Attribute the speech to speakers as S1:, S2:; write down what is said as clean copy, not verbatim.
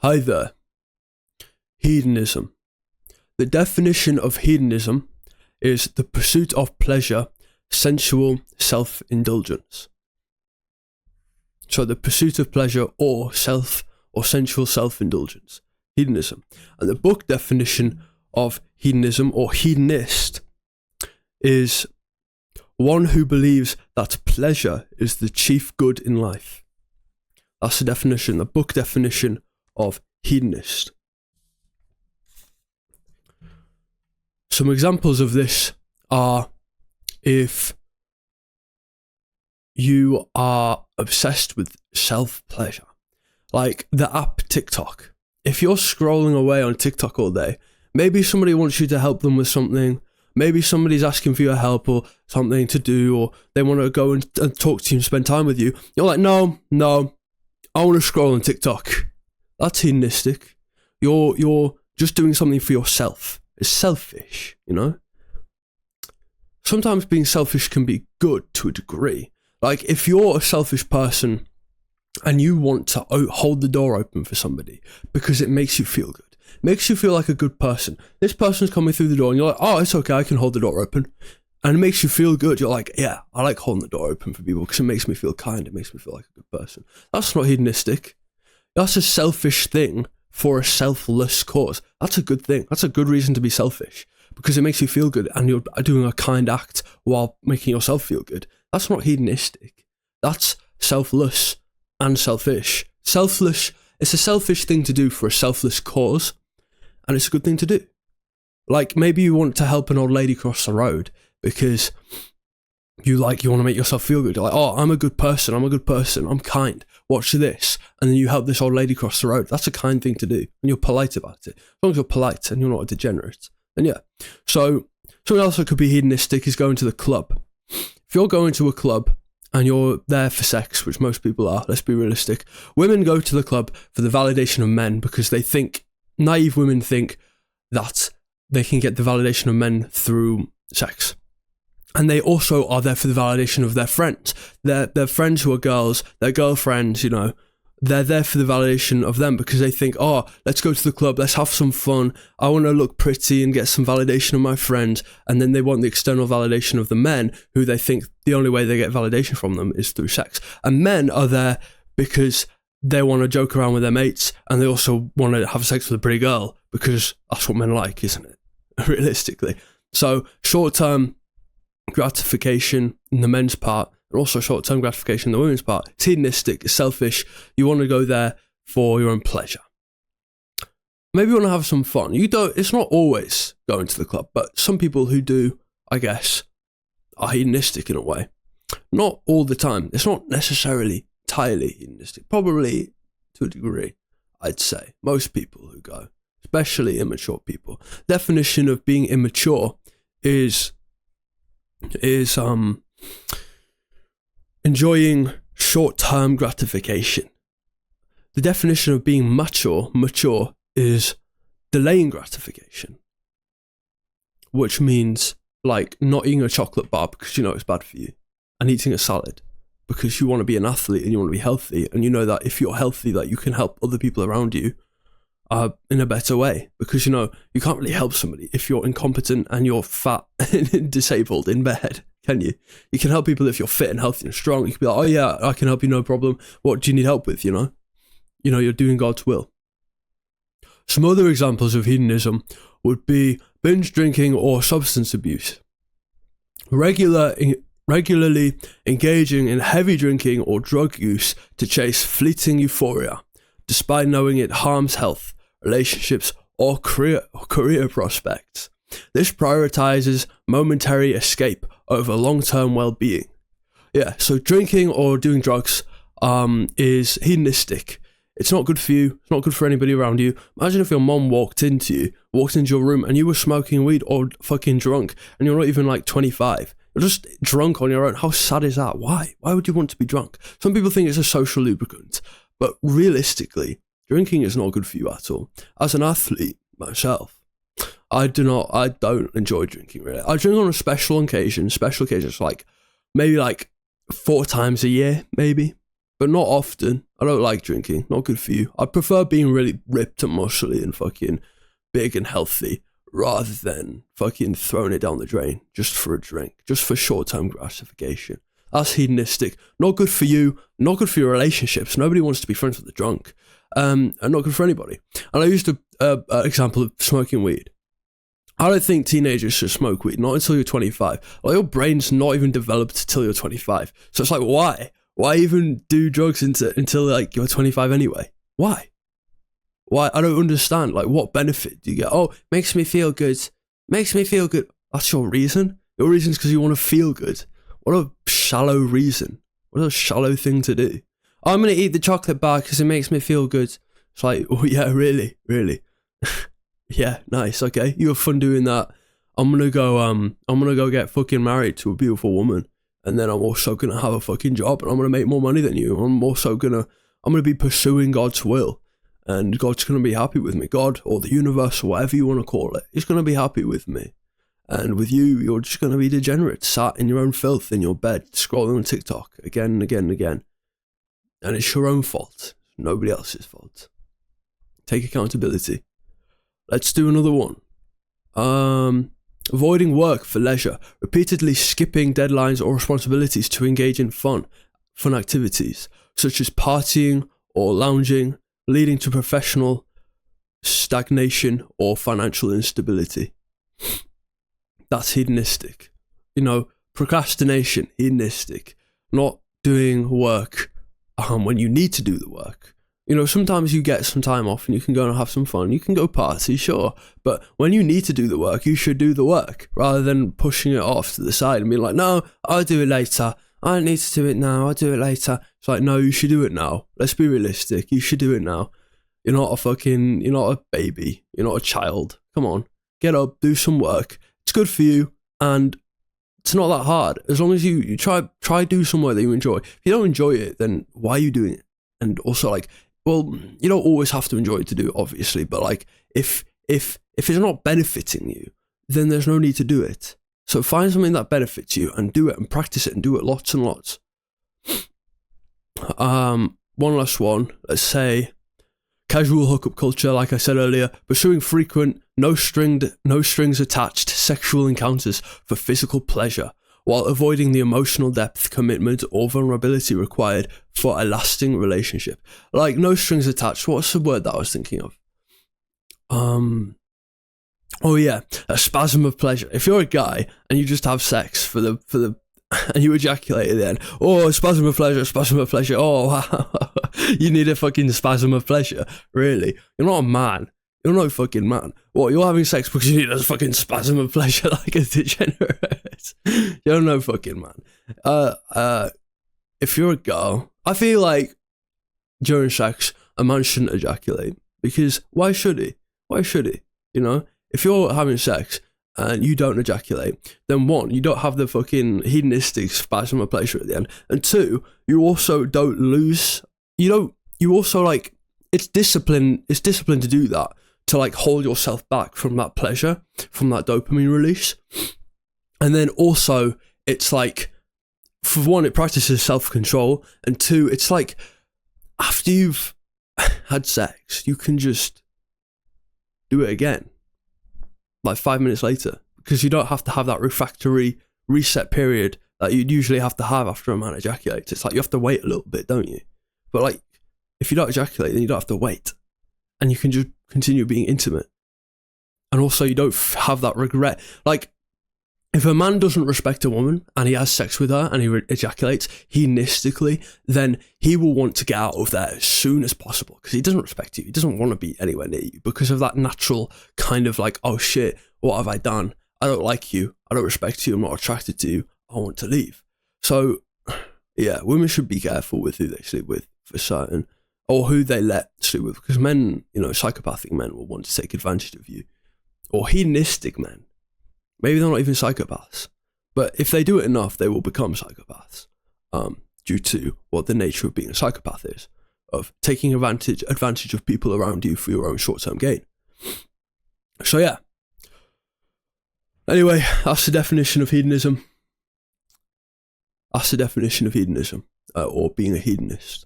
S1: Hi there. Hedonism. The definition of hedonism is the pursuit of pleasure, sensual self-indulgence. So the pursuit of pleasure or sensual self-indulgence. Hedonism. And the book definition of hedonism or hedonist is one who believes that pleasure is the chief good in life. That's the definition, the book definition of hedonist. Some examples of this are if you are obsessed with self-pleasure, like the app TikTok. If you're scrolling away on TikTok all day, maybe somebody wants you to help them with something, maybe somebody's asking for your help or something to do, or they want to go and talk to you and spend time with you. You're like, no, I want to scroll on TikTok. That's hedonistic. You're just doing something for yourself. It's selfish, you know? Sometimes being selfish can be good to a degree. Like if you're a selfish person and you want to hold the door open for somebody because it makes you feel good, makes you feel like a good person. This person's coming through the door and you're like, oh, it's okay, I can hold the door open. And it makes you feel good. You're like, yeah, I like holding the door open for people because it makes me feel kind. It makes me feel like a good person. That's not hedonistic. That's a selfish thing for a selfless cause. That's a good thing. That's a good reason to be selfish because it makes you feel good and you're doing a kind act while making yourself feel good. That's not hedonistic. That's selfless and selfish. Selfless, it's a selfish thing to do for a selfless cause, and it's a good thing to do. Like maybe you want to help an old lady cross the road because you want to make yourself feel good. You're like, oh, I'm a good person, I'm kind. Watch this. And then you help this old lady cross the road. That's a kind thing to do. And you're polite about it. As long as you're polite and you're not a degenerate. Then yeah. So something else that could be hedonistic is going to the club. If you're going to a club and you're there for sex, which most people are, let's be realistic. Women go to the club for the validation of men because they think, naive women think that they can get the validation of men through sex. And they also are there for the validation of their friends. Their friends who are girls, their girlfriends, they're there for the validation of them because they think, oh, let's go to the club, let's have some fun. I want to look pretty and get some validation of my friends. And then they want the external validation of the men who they think the only way they get validation from them is through sex. And men are there because they want to joke around with their mates and they also want to have sex with a pretty girl because that's what men like, isn't it? Realistically. So short-term gratification in the men's part and also short-term gratification in the women's part. It's hedonistic, it's selfish. You want to go there for your own pleasure. Maybe you want to have some fun. It's not always going to the club, but some people who do, I guess, are hedonistic in a way. Not all the time. It's not necessarily entirely hedonistic. Probably to a degree, I'd say. Most people who go, especially immature people. Definition of being immature is enjoying short-term gratification. The definition of being mature is delaying gratification, which means like not eating a chocolate bar because you know it's bad for you and eating a salad because you want to be an athlete and you want to be healthy and you know that if you're healthy that you can help other people around you in a better way because you can't really help somebody if you're incompetent and you're fat and disabled in bed, can you? You can help people if you're fit and healthy and strong. You can be like, oh yeah, I can help you, no problem. What do you need help with, you're doing God's will. Some other examples of hedonism would be binge drinking or substance abuse. Regularly engaging in heavy drinking or drug use to chase fleeting euphoria, despite knowing it harms health, relationships, or career prospects. This prioritizes momentary escape over long-term well-being. Yeah, so drinking or doing drugs is hedonistic. It's not good for you. It's not good for anybody around you. Imagine if your mom walked into your room and you were smoking weed or fucking drunk and you're not even like 25. You're just drunk on your own. How sad is that? Why? Why would you want to be drunk? Some people think it's a social lubricant, but realistically, drinking is not good for you at all. As an athlete myself, I don't enjoy drinking really. I drink on a special occasions, like maybe like 4 times a year, maybe, but not often. I don't like drinking. Not good for you. I prefer being really ripped and muscly and fucking big and healthy rather than fucking throwing it down the drain just for a drink, just for short-term gratification. That's hedonistic. Not good for you. Not good for your relationships. Nobody wants to be friends with a drunk. And not good for anybody. And I used an example of smoking weed. I don't think teenagers should smoke weed, not until you're 25. Like, your brain's not even developed until you're 25. So it's like, why? Why even do drugs until like you're 25 anyway? Why? I don't understand. Like, what benefit do you get? Oh, makes me feel good. Makes me feel good. That's your reason? Your reason's because you want to feel good. What a shallow reason. What a shallow thing to do. Oh, I'm going to eat the chocolate bar because it makes me feel good. It's like, oh yeah, really? Yeah, nice, okay. You have fun doing that. I'm gonna go get fucking married to a beautiful woman. And then I'm also gonna have a fucking job and I'm gonna make more money than you. I'm gonna be pursuing God's will. And God's gonna be happy with me. God or the universe or whatever you want to call it, He's gonna be happy with me. And with you, you're just gonna be degenerate, sat in your own filth in your bed, scrolling on TikTok again and again and again. And it's your own fault. Nobody else's fault. Take accountability. Let's do another one. Avoiding work for leisure. Repeatedly skipping deadlines or responsibilities to engage in fun activities, such as partying or lounging, leading to professional stagnation or financial instability. That's hedonistic. Procrastination, hedonistic. Not doing work when you need to do the work. Sometimes you get some time off and you can go and have some fun. You can go party, sure. But when you need to do the work, you should do the work rather than pushing it off to the side and being like, no, I'll do it later. I don't need to do it now. I'll do it later. It's like, no, you should do it now. Let's be realistic. You should do it now. You're not a baby. You're not a child. Come on, get up, do some work. It's good for you. And it's not that hard. As long as you try do some work that you enjoy. If you don't enjoy it, then why are you doing it? And also well, you don't always have to enjoy it to do it, obviously, but if it's not benefiting you, then there's no need to do it. So find something that benefits you and do it and practice it and do it lots and lots. One last one. Let's say casual hookup culture, like I said earlier, pursuing frequent, no strings attached sexual encounters for physical pleasure, while avoiding the emotional depth, commitment, or vulnerability required for a lasting relationship. Like, no strings attached. What's the word that I was thinking of? Oh yeah, a spasm of pleasure. If you're a guy and you just have sex for the and you ejaculate at the end, oh, spasm of pleasure. Oh, wow. You need a fucking spasm of pleasure. Really? You're not a man. You're no fucking man. What, you're having sex because you need a fucking spasm of pleasure like a degenerate? You're no fucking man. If you're a girl, I feel like during sex, a man shouldn't ejaculate. Because why should he? If you're having sex and you don't ejaculate, then one, you don't have the fucking hedonistic spasm of pleasure at the end. And two, you also don't lose, it's discipline to do that. To hold yourself back from that pleasure, from that dopamine release. And then also, it's for one, it practices self-control, and two, it's after you've had sex, you can just do it again, 5 minutes later, because you don't have to have that refractory reset period that you'd usually have to have after a man ejaculates. It's you have to wait a little bit, don't you? But if you don't ejaculate, then you don't have to wait. And you can just continue being intimate. And also, you don't have that regret. If a man doesn't respect a woman and he has sex with her and he ejaculates hedonistically, then he will want to get out of there as soon as possible because he doesn't respect you. He doesn't want to be anywhere near you because of that natural kind of oh shit, what have I done? I don't like you. I don't respect you. I'm not attracted to you. I want to leave. So, yeah, women should be careful with who they sleep with for certain. Or who they let sleep with, because men, psychopathic men will want to take advantage of you. Or hedonistic men. Maybe they're not even psychopaths. But if they do it enough, they will become psychopaths. Due to what the nature of being a psychopath is. Of taking advantage of people around you for your own short-term gain. So yeah. Anyway, that's the definition of hedonism. Or being a hedonist.